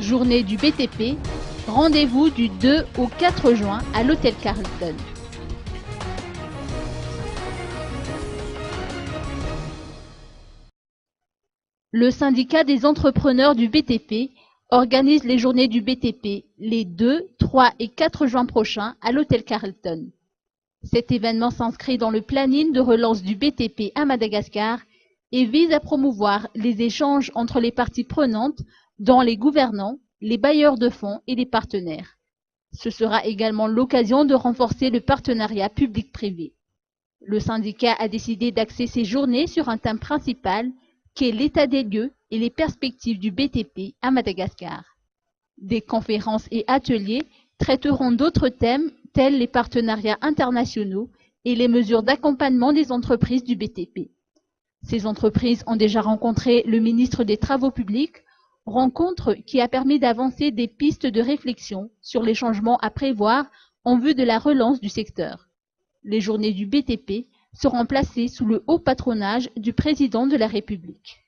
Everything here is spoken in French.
Journée du BTP, rendez-vous du 2 au 4 juin à l'Hôtel Carlton. Le syndicat des entrepreneurs du BTP organise les journées du BTP les 2, 3 et 4 juin prochains à l'Hôtel Carlton. Cet événement s'inscrit dans le planning de relance du BTP à Madagascar et vise à promouvoir les échanges entre les parties prenantes, dont les gouvernants, les bailleurs de fonds et les partenaires. Ce sera également l'occasion de renforcer le partenariat public-privé. Le syndicat a décidé d'axer ces journées sur un thème principal qui est l'état des lieux et les perspectives du BTP à Madagascar. Des conférences et ateliers traiteront d'autres thèmes tels les partenariats internationaux et les mesures d'accompagnement des entreprises du BTP. Ces entreprises ont déjà rencontré le ministre des Travaux publics, rencontre qui a permis d'avancer des pistes de réflexion sur les changements à prévoir en vue de la relance du secteur. Les journées du BTP seront placées sous le haut patronage du président de la République.